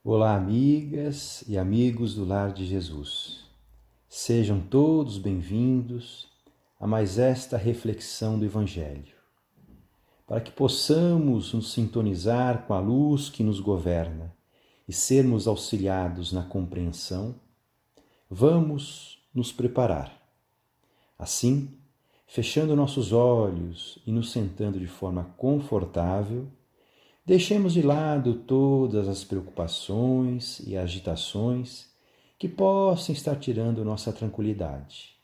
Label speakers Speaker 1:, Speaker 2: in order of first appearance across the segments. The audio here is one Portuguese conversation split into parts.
Speaker 1: Olá, amigas e amigos do Lar de Jesus. Sejam todos bem-vindos a mais esta reflexão do Evangelho, para que possamos nos sintonizar com a luz que nos governa e sermos auxiliados na compreensão. Vamos nos preparar. Assim, fechando nossos olhos e nos sentando de forma confortável, deixemos de lado todas as preocupações e agitações que possam estar tirando nossa tranquilidade.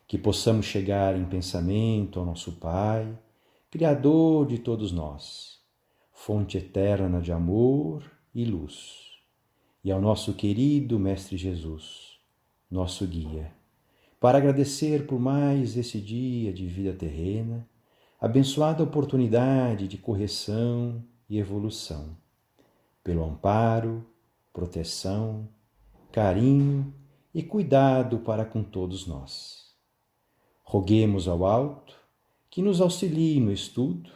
Speaker 1: Que possamos chegar em pensamento ao nosso Pai, Criador de todos nós, fonte eterna de amor e luz, e ao nosso querido Mestre Jesus, nosso guia, para agradecer por mais esse dia de vida terrena, abençoada oportunidade de correção e evolução, pelo amparo, proteção, carinho e cuidado para com todos nós. Roguemos ao alto que nos auxilie no estudo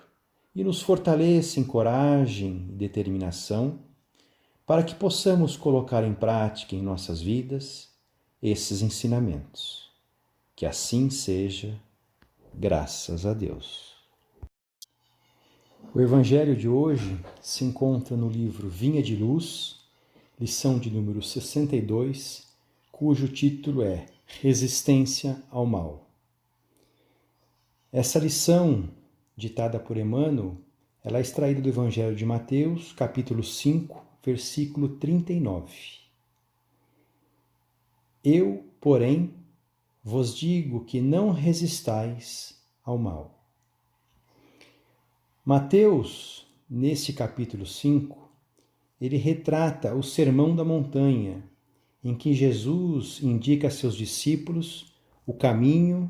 Speaker 1: e nos fortaleça em coragem e determinação para que possamos colocar em prática em nossas vidas esses ensinamentos. Que assim seja, graças a Deus. O Evangelho de hoje se encontra no livro Vinha de Luz, lição de número 62, cujo título é Resistência ao Mal. Essa lição, ditada por Emmanuel, ela é extraída do Evangelho de Mateus, capítulo 5, versículo 39. Eu, porém, vos digo que não resistais ao mal. Mateus, nesse capítulo 5, ele retrata o Sermão da Montanha, em que Jesus indica a seus discípulos o caminho,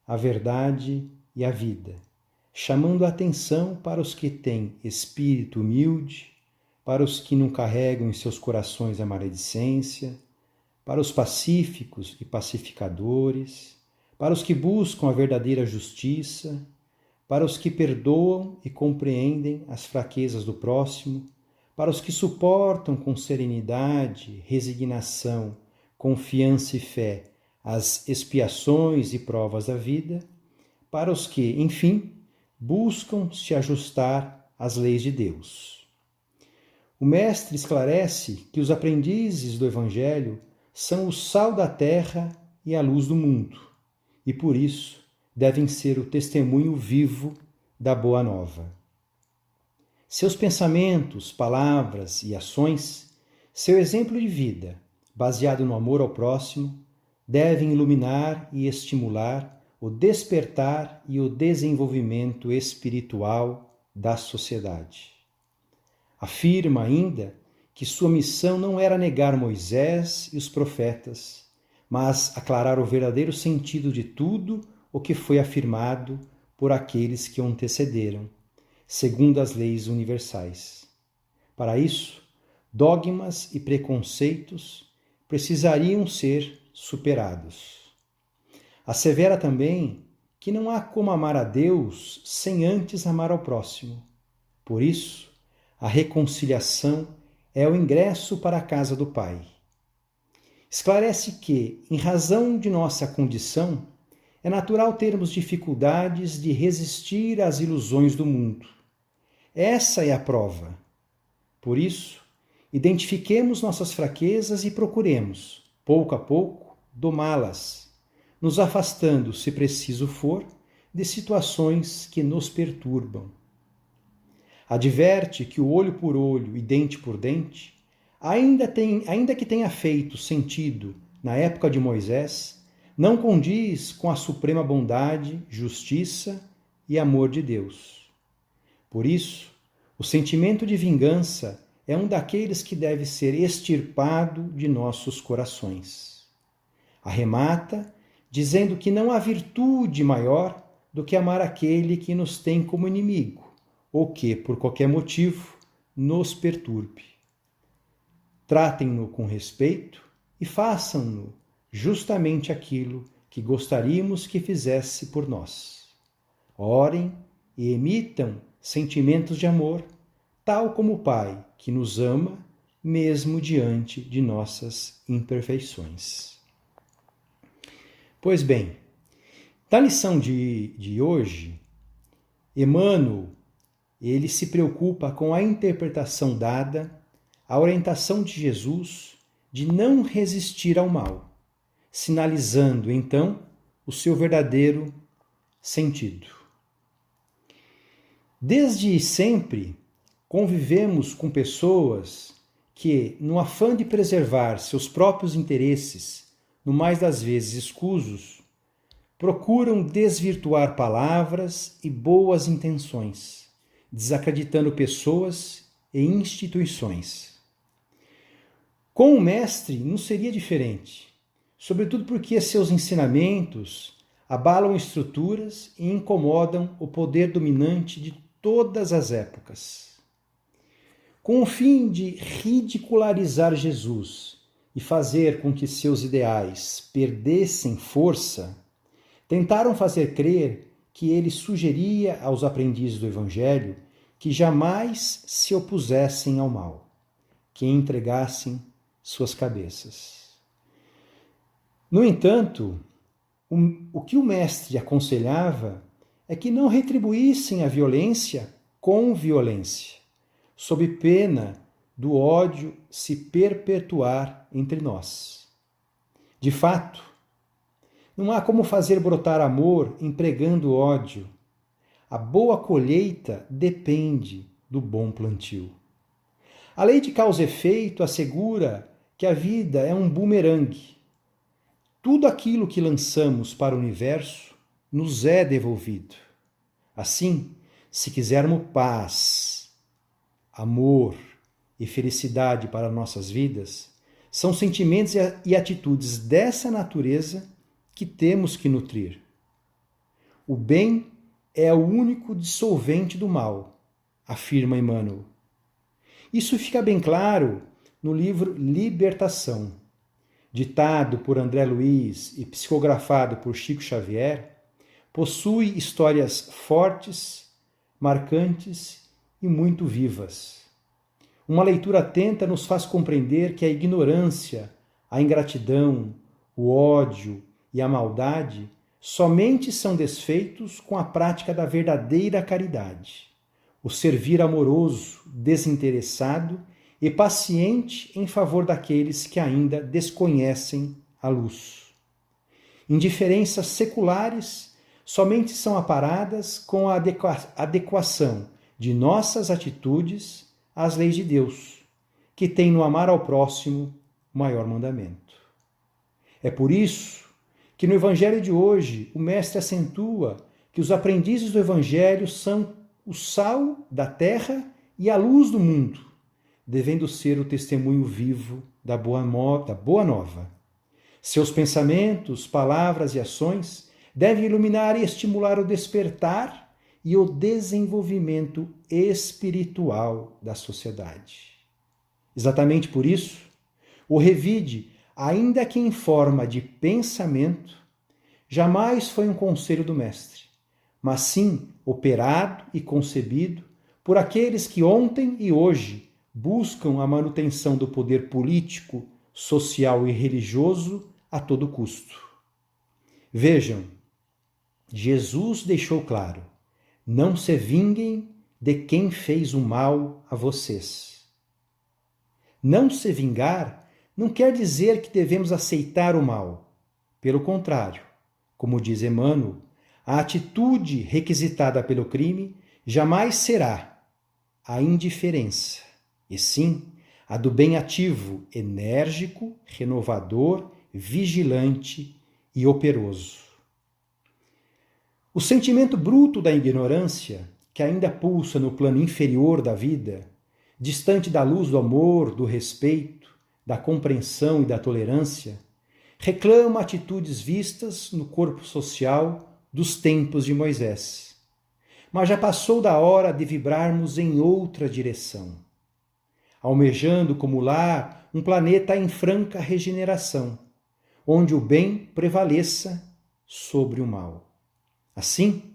Speaker 1: a verdade e a vida, chamando a atenção para os que têm espírito humilde, para os que não carregam em seus corações a maledicência, para os pacíficos e pacificadores, para os que buscam a verdadeira justiça, para os que perdoam e compreendem as fraquezas do próximo, para os que suportam com serenidade, resignação, confiança e fé as expiações e provas da vida, para os que, enfim, buscam se ajustar às leis de Deus. O Mestre esclarece que os aprendizes do Evangelho são o sal da terra e a luz do mundo, e por isso devem ser o testemunho vivo da Boa Nova. Seus pensamentos, palavras e ações, seu exemplo de vida, baseado no amor ao próximo, devem iluminar e estimular o despertar e o desenvolvimento espiritual da sociedade. Afirma ainda que sua missão não era negar Moisés e os profetas, mas aclarar o verdadeiro sentido de tudo o que foi afirmado por aqueles que o antecederam, segundo as leis universais. Para isso, dogmas e preconceitos precisariam ser superados. Assevera também que não há como amar a Deus sem antes amar ao próximo. Por isso, a reconciliação é o ingresso para a casa do Pai. Esclarece que, em razão de nossa condição, é natural termos dificuldades de resistir às ilusões do mundo. Essa é a prova. Por isso, identifiquemos nossas fraquezas e procuremos, pouco a pouco, domá-las, nos afastando, se preciso for, de situações que nos perturbam. Adverte que o olho por olho e dente por dente, ainda que tenha feito sentido na época de Moisés, não condiz com a suprema bondade, justiça e amor de Deus. Por isso, o sentimento de vingança é um daqueles que deve ser extirpado de nossos corações. Arremata dizendo que não há virtude maior do que amar aquele que nos tem como inimigo, ou que, por qualquer motivo, nos perturbe. Tratem-no com respeito e façam-no justamente aquilo que gostaríamos que fizesse por nós. Orem e emitam sentimentos de amor, tal como o Pai, que nos ama, mesmo diante de nossas imperfeições. Pois bem, na lição de hoje, Emmanuel, ele se preocupa com a interpretação dada, a orientação de Jesus de não resistir ao mal, sinalizando, então, o seu verdadeiro sentido. Desde sempre, convivemos com pessoas que, no afã de preservar seus próprios interesses, no mais das vezes escusos, procuram desvirtuar palavras e boas intenções, desacreditando pessoas e instituições. Com o Mestre não seria diferente, sobretudo porque seus ensinamentos abalam estruturas e incomodam o poder dominante de todas as épocas. Com o fim de ridicularizar Jesus e fazer com que seus ideais perdessem força, tentaram fazer crer que ele sugeria aos aprendizes do Evangelho que jamais se opusessem ao mal, que entregassem suas cabeças. No entanto, o que o Mestre aconselhava é que não retribuíssem a violência com violência, sob pena do ódio se perpetuar entre nós. De fato, não há como fazer brotar amor empregando ódio. A boa colheita depende do bom plantio. A lei de causa e efeito assegura que a vida é um bumerangue. Tudo aquilo que lançamos para o universo nos é devolvido. Assim, se quisermos paz, amor e felicidade para nossas vidas, são sentimentos e atitudes dessa natureza que temos que nutrir. O bem é o único dissolvente do mal, afirma Emmanuel. Isso fica bem claro no livro Libertação, ditado por André Luiz e psicografado por Chico Xavier. Possui histórias fortes, marcantes e muito vivas. Uma leitura atenta nos faz compreender que a ignorância, a ingratidão, o ódio e a maldade somente são desfeitos com a prática da verdadeira caridade, o servir amoroso, desinteressado e paciente em favor daqueles que ainda desconhecem a luz. Indiferenças seculares somente são aparadas com a adequação de nossas atitudes às leis de Deus, que tem no amar ao próximo o maior mandamento. É por isso que no Evangelho de hoje o Mestre acentua que os aprendizes do Evangelho são o sal da terra e a luz do mundo, devendo ser o testemunho vivo da boa nova. Seus pensamentos, palavras e ações devem iluminar e estimular o despertar e o desenvolvimento espiritual da sociedade. Exatamente por isso, o revide, ainda que em forma de pensamento, jamais foi um conselho do Mestre, mas sim operado e concebido por aqueles que ontem e hoje buscam a manutenção do poder político, social e religioso a todo custo. Vejam, Jesus deixou claro: não se vinguem de quem fez o mal a vocês. Não se vingar não quer dizer que devemos aceitar o mal. Pelo contrário, como diz Emmanuel, a atitude requisitada pelo crime jamais será a indiferença, e sim a do bem ativo, enérgico, renovador, vigilante e operoso. O sentimento bruto da ignorância, que ainda pulsa no plano inferior da vida, distante da luz do amor, do respeito, da compreensão e da tolerância, reclama atitudes vistas no corpo social dos tempos de Moisés. Mas já passou da hora de vibrarmos em outra direção, almejando como lar um planeta em franca regeneração, onde o bem prevaleça sobre o mal. Assim,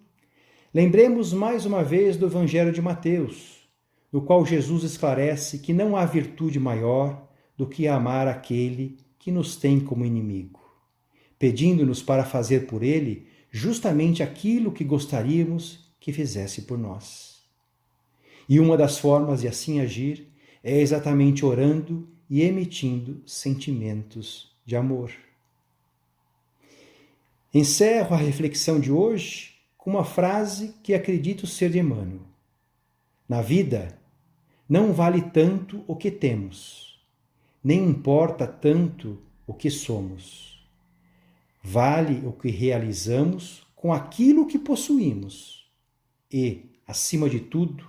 Speaker 1: lembremos mais uma vez do Evangelho de Mateus, no qual Jesus esclarece que não há virtude maior do que amar aquele que nos tem como inimigo, pedindo-nos para fazer por ele justamente aquilo que gostaríamos que fizesse por nós. E uma das formas de assim agir é exatamente orando e emitindo sentimentos de amor. Encerro a reflexão de hoje com uma frase que acredito ser de Emmanuel. Na vida, não vale tanto o que temos, nem importa tanto o que somos. Vale o que realizamos com aquilo que possuímos. E, acima de tudo,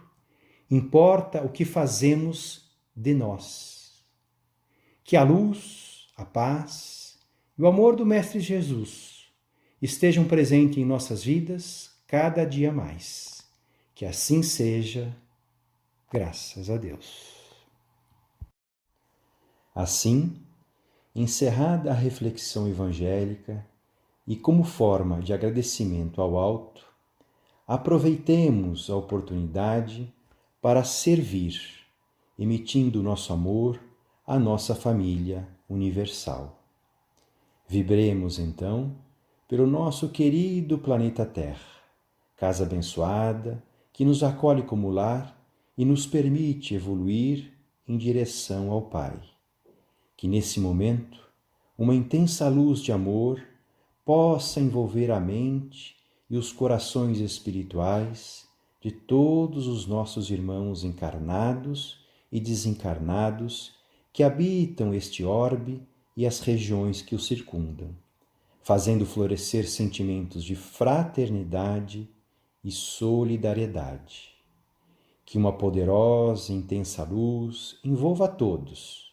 Speaker 1: importa o que fazemos de nós. Que a luz, a paz e o amor do Mestre Jesus estejam presentes em nossas vidas cada dia mais. Que assim seja, graças a Deus. Assim, encerrada a reflexão evangélica e como forma de agradecimento ao alto, aproveitemos a oportunidade para servir, emitindo nosso amor à nossa família universal. Vibremos, então, pelo nosso querido planeta Terra, casa abençoada que nos acolhe como lar e nos permite evoluir em direção ao Pai. Que nesse momento, uma intensa luz de amor possa envolver a mente e os corações espirituais de todos os nossos irmãos encarnados e desencarnados que habitam este orbe e as regiões que o circundam, fazendo florescer sentimentos de fraternidade e solidariedade. Que uma poderosa e intensa luz envolva a todos,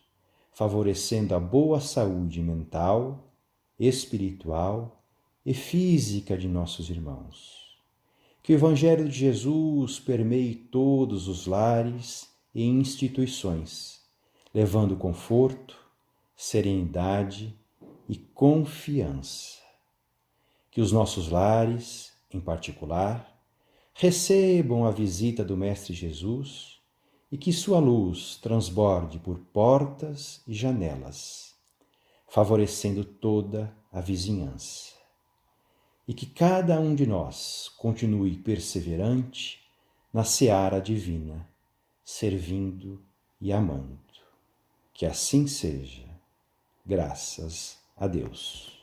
Speaker 1: favorecendo a boa saúde mental, espiritual e física de nossos irmãos. Que o Evangelho de Jesus permeie todos os lares e instituições, levando conforto, serenidade e confiança. Que os nossos lares, em particular, recebam a visita do Mestre Jesus e que sua luz transborde por portas e janelas, favorecendo toda a vizinhança. E que cada um de nós continue perseverante na seara divina, servindo e amando. Que assim seja, graças a Deus.